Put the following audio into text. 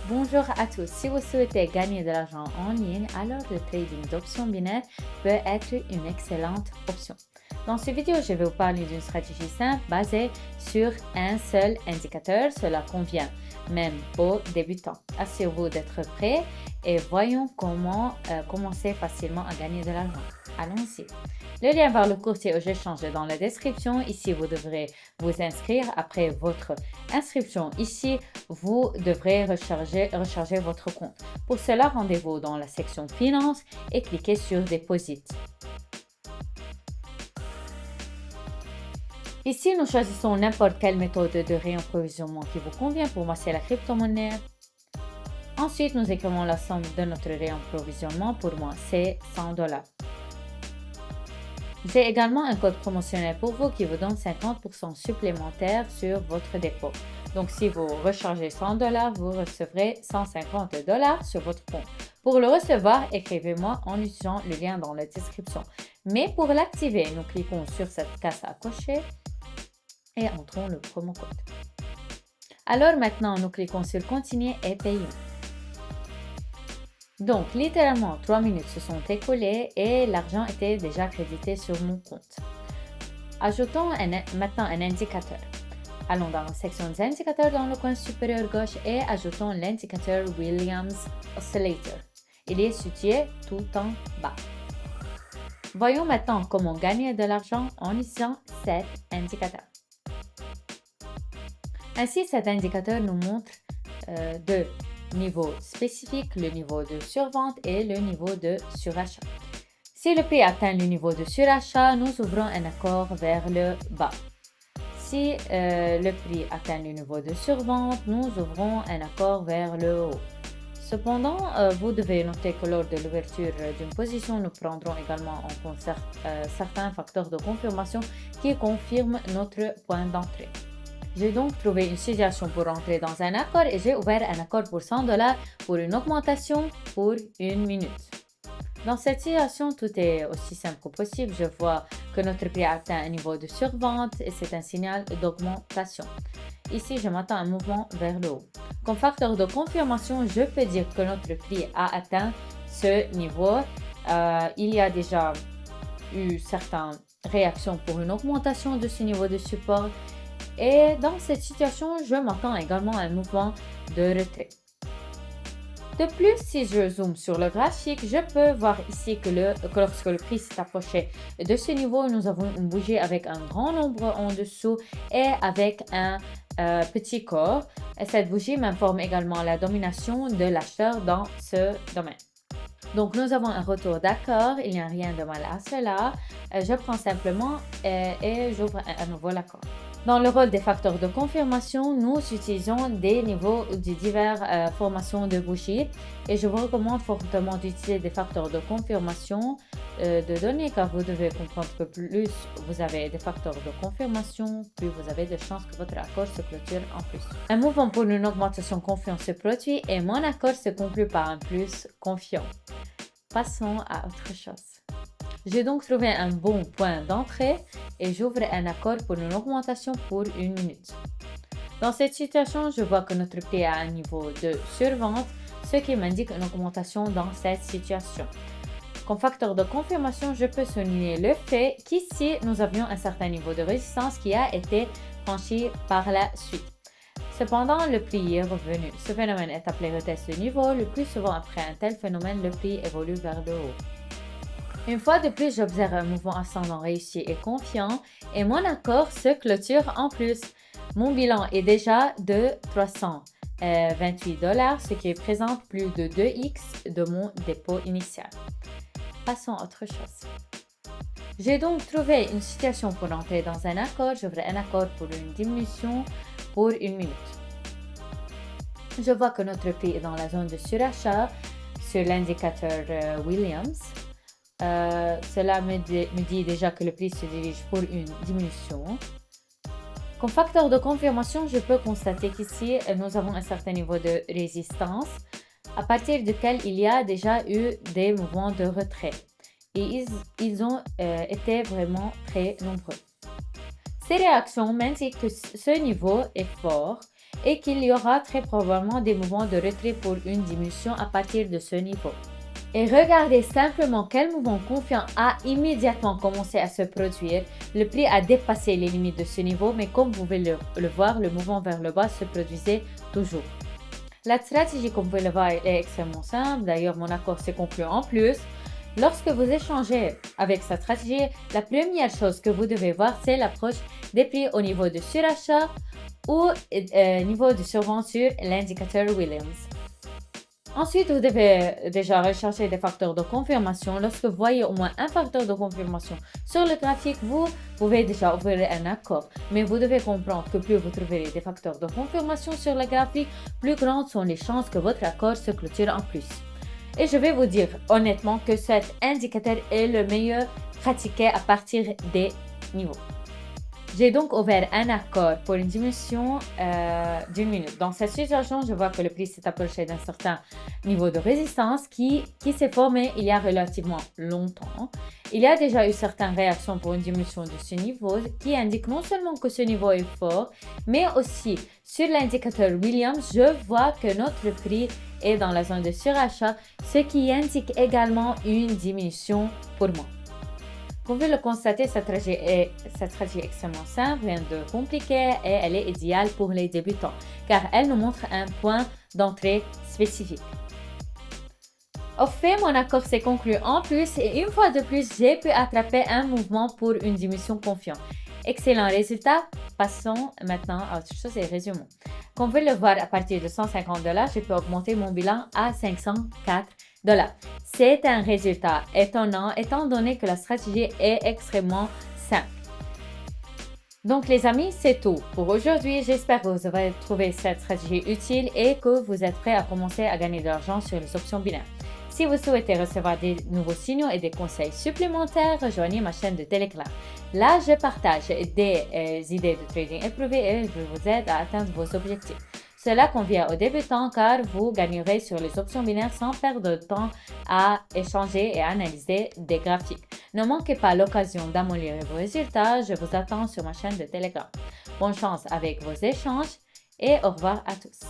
Bonjour à tous. Si vous souhaitez gagner de l'argent en ligne, alors le trading d'options binaires peut être une excellente option. Dans cette vidéo, je vais vous parler d'une stratégie simple basée sur un seul indicateur. Cela convient même aux débutants. Assurez-vous d'être prêts et voyons comment commencer facilement à gagner de l'argent. Allons-y. Le lien vers le courtier au échange est dans la description. Ici, vous devrez vous inscrire. Après votre inscription, ici, vous devrez recharger votre compte. Pour cela, rendez-vous dans la section Finance et cliquez sur Deposit. Ici, nous choisissons n'importe quelle méthode de réapprovisionnement qui vous convient. Pour moi, c'est la crypto-monnaie. Ensuite, nous écrivons la somme de notre réapprovisionnement. Pour moi, c'est $100. J'ai également un code promotionnel pour vous qui vous donne 50% supplémentaire sur votre dépôt. Donc, si vous rechargez $100, vous recevrez $150 sur votre compte. Pour le recevoir, écrivez-moi en utilisant le lien dans la description. Mais pour l'activer, nous cliquons sur cette case à cocher et entrons le promo code. Alors maintenant, nous cliquons sur Continuer et Payer. Donc, littéralement, 3 minutes se sont écoulées et l'argent était déjà crédité sur mon compte. Ajoutons maintenant un indicateur. Allons dans la section des indicateurs dans le coin supérieur gauche et ajoutons l'indicateur Williams Oscillator. Il est situé tout en bas. Voyons maintenant comment gagner de l'argent en utilisant cet indicateur. Ainsi, cet indicateur nous montre deux niveaux spécifiques, le niveau de survente et le niveau de surachat. Si le prix atteint le niveau de surachat, nous ouvrons un accord vers le bas. Si le prix atteint le niveau de survente, nous ouvrons un accord vers le haut. Cependant, vous devez noter que lors de l'ouverture d'une position, nous prendrons également en compte certains facteurs de confirmation qui confirment notre point d'entrée. J'ai donc trouvé une situation pour entrer dans un accord et j'ai ouvert un accord pour $100 pour une augmentation pour 1 minute. Dans cette situation, tout est aussi simple que possible. Je vois que notre prix a atteint un niveau de survente et c'est un signal d'augmentation. Ici, je m'attends à un mouvement vers le haut. Comme facteur de confirmation, je peux dire que notre prix a atteint ce niveau. Il y a déjà eu certaines réactions pour une augmentation de ce niveau de support. Et dans cette situation, je m'attends également à un mouvement de retrait. De plus, si je zoome sur le graphique, je peux voir ici que lorsque le prix s'est approché de ce niveau, nous avons une bougie avec un grand nombre en dessous et avec un petit corps. Et cette bougie m'informe également la domination de l'acheteur dans ce domaine. Donc, nous avons un retour d'accord, il n'y a rien de mal à cela. Je prends simplement et j'ouvre à nouveau l'accord. Dans le rôle des facteurs de confirmation, nous utilisons des niveaux de diverses formations de bougies et je vous recommande fortement d'utiliser des facteurs de confirmation de données car vous devez comprendre que plus vous avez des facteurs de confirmation, plus vous avez de chances que votre accord se clôture en plus. Un mouvement pour une augmentation confiante se produit et mon accord se conclut par un plus confiant. Passons à autre chose. J'ai donc trouvé un bon point d'entrée et j'ouvre un accord pour une augmentation pour 1 minute. Dans cette situation, je vois que notre prix est à un niveau de survente, ce qui m'indique une augmentation dans cette situation. Comme facteur de confirmation, je peux souligner le fait qu'ici, nous avions un certain niveau de résistance qui a été franchi par la suite. Cependant, le prix est revenu. Ce phénomène est appelé retest de niveau. Le plus souvent après un tel phénomène, le prix évolue vers le haut. Une fois de plus, j'observe un mouvement ascendant réussi et confiant et mon accord se clôture en plus. Mon bilan est déjà de $328, ce qui représente plus de 2x de mon dépôt initial. Passons à autre chose. J'ai donc trouvé une situation pour entrer dans un accord. J'ouvre un accord pour une diminution pour 1 minute. Je vois que notre prix est dans la zone de surachat sur l'indicateur Williams. Cela me dit déjà que le prix se dirige pour une diminution. Comme facteur de confirmation, je peux constater qu'ici, nous avons un certain niveau de résistance à partir duquel il y a déjà eu des mouvements de retrait. Et ils ont été vraiment très nombreux. Ces réactions m'indiquent que ce niveau est fort et qu'il y aura très probablement des mouvements de retrait pour une diminution à partir de ce niveau. Et regardez simplement quel mouvement confiant a immédiatement commencé à se produire. Le prix a dépassé les limites de ce niveau, mais comme vous pouvez le voir, le mouvement vers le bas se produisait toujours. La stratégie, comme vous pouvez le voir, est extrêmement simple. D'ailleurs, mon accord s'est conclu en plus. Lorsque vous échangez avec cette stratégie, la première chose que vous devez voir, c'est l'approche des prix au niveau de surachat ou niveau de survente sur l'indicateur Williams. Ensuite, vous devez déjà rechercher des facteurs de confirmation. Lorsque vous voyez au moins un facteur de confirmation sur le graphique, vous pouvez déjà ouvrir un accord. Mais vous devez comprendre que plus vous trouverez des facteurs de confirmation sur le graphique, plus grandes sont les chances que votre accord se clôture en plus. Et je vais vous dire honnêtement que cet indicateur est le meilleur pratiqué à partir des niveaux. J'ai donc ouvert un accord pour une diminution d'une minute. Dans cette situation, je vois que le prix s'est approché d'un certain niveau de résistance qui s'est formé il y a relativement longtemps. Il y a déjà eu certaines réactions pour une diminution de ce niveau qui indique non seulement que ce niveau est fort, mais aussi sur l'indicateur Williams, je vois que notre prix est dans la zone de surachat, ce qui indique également une diminution pour moi. Vous pouvez le constater, cette stratégie est extrêmement simple, rien de compliqué et elle est idéale pour les débutants car elle nous montre un point d'entrée spécifique. Au fait, mon accord s'est conclu en plus et une fois de plus, j'ai pu attraper un mouvement pour une diminution confiante. Excellent résultat. Passons maintenant à autre chose et résumons. Comme vous pouvez le voir, à partir de $150, je peux augmenter mon bilan à $504. C'est un résultat étonnant étant donné que la stratégie est extrêmement simple. Donc les amis, c'est tout pour aujourd'hui. J'espère que vous avez trouvé cette stratégie utile et que vous êtes prêts à commencer à gagner de l'argent sur les options binaires. Si vous souhaitez recevoir des nouveaux signaux et des conseils supplémentaires, rejoignez ma chaîne de Telegram. Là, je partage des idées de trading éprouvées et je vous aide à atteindre vos objectifs. Cela convient aux débutants car vous gagnerez sur les options binaires sans perdre de temps à échanger et analyser des graphiques. Ne manquez pas l'occasion d'améliorer vos résultats. Je vous attends sur ma chaîne de Telegram. Bonne chance avec vos échanges et au revoir à tous.